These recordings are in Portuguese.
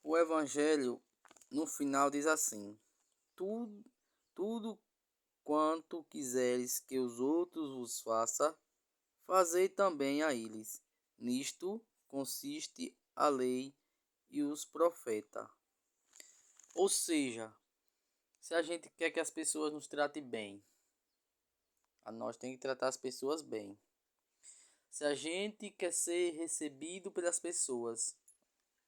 O Evangelho, no final, diz assim: tudo quanto quiseres que os outros vos façam, fazei também a eles. Nisto consiste a lei e os profetas. Ou seja, se a gente quer que as pessoas nos tratem bem, a nós tem que tratar as pessoas bem. Se a gente quer ser recebido pelas pessoas,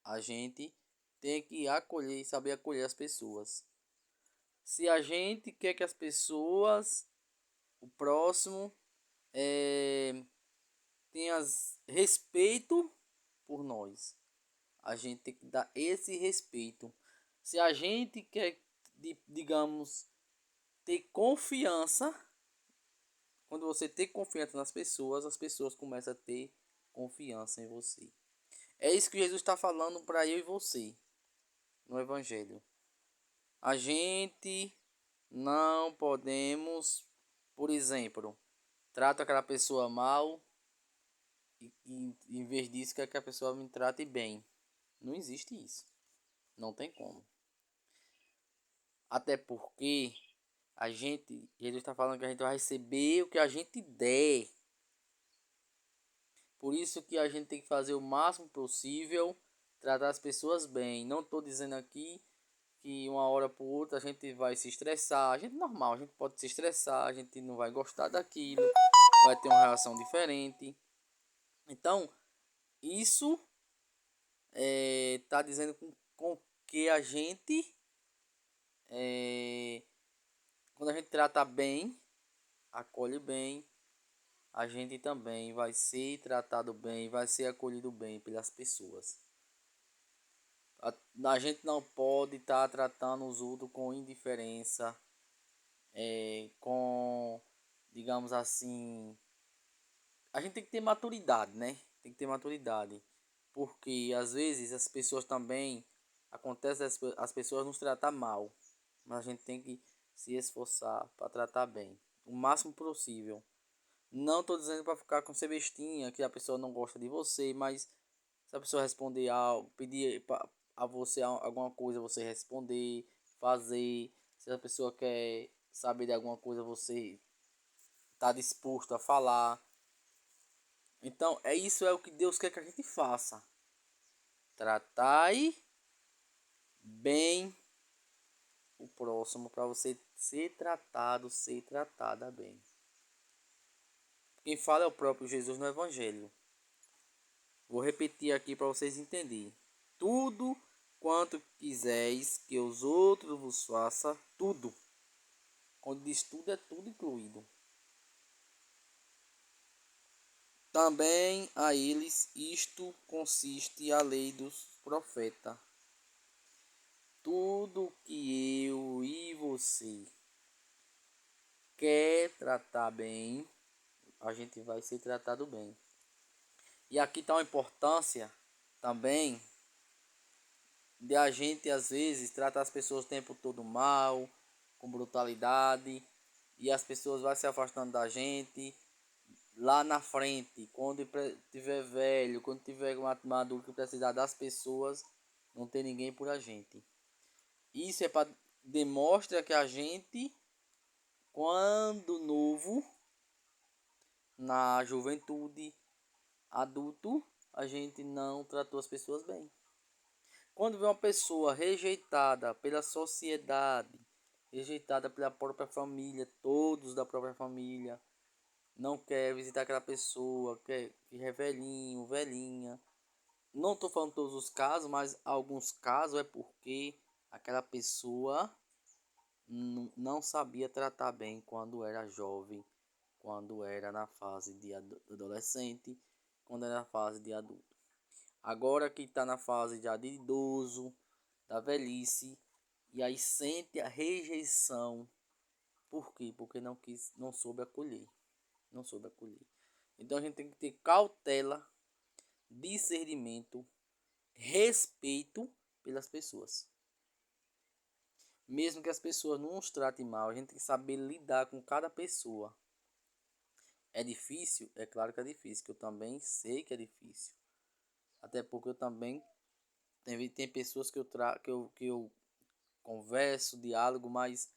a gente tem que acolher, saber acolher as pessoas. Se a gente quer que as pessoas, o próximo, tenha respeito por nós, a gente tem que dar esse respeito. Se a gente quer, digamos, ter confiança, quando você tem confiança nas pessoas, as pessoas começam a ter confiança em você. É isso que Jesus está falando para eu e você no Evangelho. A gente não podemos, por exemplo, trata aquela pessoa mal e em vez disso quer que a pessoa me trate bem. Não existe isso. Não tem como. Até porque Jesus está falando que a gente vai receber o que a gente der. Por isso que a gente tem que fazer o máximo possível, tratar as pessoas bem. Não estou dizendo aqui que uma hora por outra a gente vai se estressar. A gente normal, a gente pode se estressar, a gente não vai gostar daquilo, vai ter uma reação diferente. Então, isso tá dizendo com que a gente, quando a gente trata bem, acolhe bem, a gente também vai ser tratado bem, vai ser acolhido bem pelas pessoas. A gente não pode estar tratando os outros com indiferença, com, digamos assim, a gente tem que ter maturidade, né? Tem que ter maturidade, porque às vezes as pessoas também, acontece as pessoas nos tratar mal, mas a gente tem que se esforçar para tratar bem, o máximo possível. Não estou dizendo para ficar com ser bestinha, que a pessoa não gosta de você, mas se a pessoa responder algo, pedir a você alguma coisa, você responder, fazer. Se a pessoa quer saber de alguma coisa, você está disposto a falar. Então, isso é o que Deus quer que a gente faça. Tratai bem o próximo para você ser tratado, ser tratada bem. Quem fala é o próprio Jesus no Evangelho. Vou repetir aqui para vocês entenderem. Tudo quanto quiseis que os outros vos façam, tudo. Quando diz tudo, é tudo incluído. Também a eles isto consiste a lei dos profetas. Tudo que eu e você quer tratar bem, a gente vai ser tratado bem. E aqui está uma importância também de a gente às vezes tratar as pessoas o tempo todo mal, com brutalidade, e as pessoas vão se afastando da gente. Lá na frente, quando tiver velho, quando tiver maduro que precisar das pessoas, não tem ninguém por a gente. Isso é para demonstra que a gente, quando novo, na juventude, adulto, a gente não tratou as pessoas bem. Quando vê uma pessoa rejeitada pela sociedade, rejeitada pela própria família, todos da própria família, não quer visitar aquela pessoa, que é velhinho, velhinha. Não estou falando todos os casos, mas alguns casos é porque aquela pessoa não sabia tratar bem quando era jovem, quando era na fase de adolescente, quando era na fase de adulto. Agora que está na fase já de idoso, da velhice, e aí sente a rejeição. Por quê? Porque não soube acolher. Não soube acolher. Então a gente tem que ter cautela, discernimento, respeito pelas pessoas. Mesmo que as pessoas não nos tratem mal, a gente tem que saber lidar com cada pessoa. É difícil? É claro que é difícil, que eu também sei que é difícil. Até porque eu também Tem pessoas que eu converso, diálogo, mas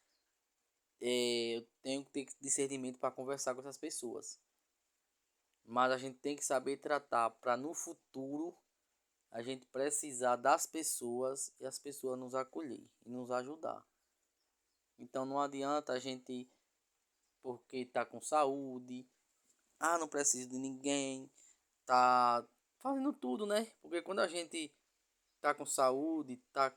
eu tenho que ter discernimento para conversar com essas pessoas. Mas a gente tem que saber tratar para no futuro a gente precisar das pessoas e as pessoas nos acolher e nos ajudar. Então não adianta a gente, porque tá com saúde, não preciso de ninguém, tá fazendo tudo, né? Porque quando a gente tá com saúde, tá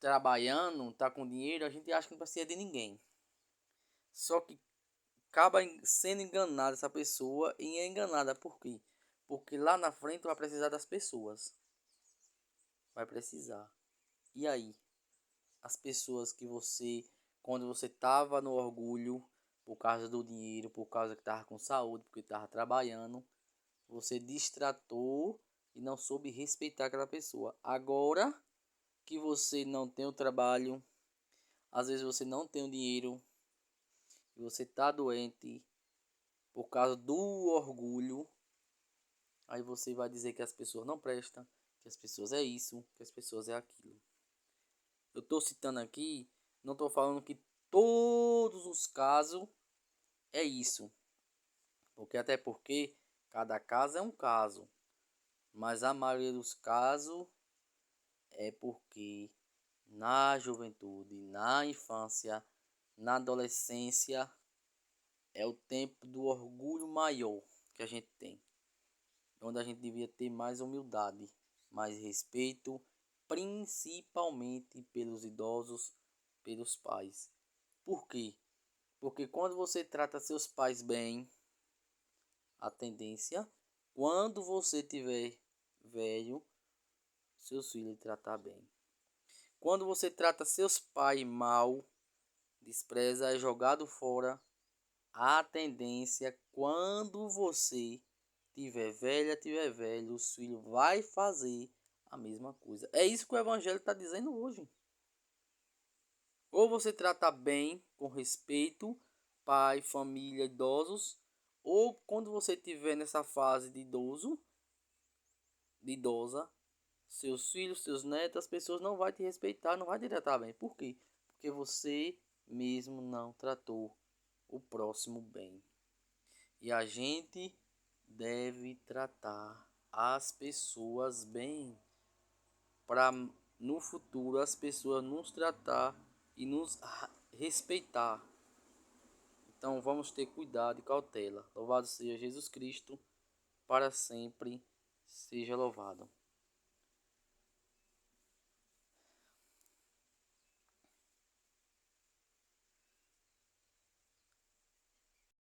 trabalhando, tá com dinheiro, a gente acha que não precisa de ninguém. Só que acaba sendo enganada essa pessoa e é enganada por quê? Porque lá na frente vai precisar das pessoas. Vai precisar. E aí? As pessoas que você, quando você tava no orgulho, por causa do dinheiro, por causa que tava com saúde, porque tava trabalhando, você distratou e não soube respeitar aquela pessoa. Agora que você não tem o trabalho, às vezes você não tem o dinheiro, e você tá doente por causa do orgulho, aí você vai dizer que as pessoas não prestam, que as pessoas é isso, que as pessoas é aquilo. Eu estou citando aqui, não estou falando que todos os casos é isso, porque até porque cada caso é um caso, mas a maioria dos casos é porque na juventude, na infância, na adolescência é o tempo do orgulho maior que a gente tem, onde a gente devia ter mais humildade, mais respeito, principalmente pelos idosos, pelos pais. Por quê? Porque quando você trata seus pais bem, a tendência, quando você tiver velho, seus filhos tratar bem. Quando você trata seus pais mal, despreza, é jogado fora, a tendência, quando você tiver velho, os filhos vai fazer a mesma coisa. É isso que o evangelho está dizendo hoje. Ou você trata bem, com respeito, pai, família, idosos, ou quando você estiver nessa fase de idoso, de idosa, seus filhos, seus netos, as pessoas não vão te respeitar, não vão te tratar bem. Por quê? Porque você mesmo não tratou o próximo bem. E a gente deve tratar as pessoas bem, para no futuro as pessoas nos tratar e nos respeitar. Então vamos ter cuidado e cautela. Louvado seja Jesus Cristo, para sempre seja louvado.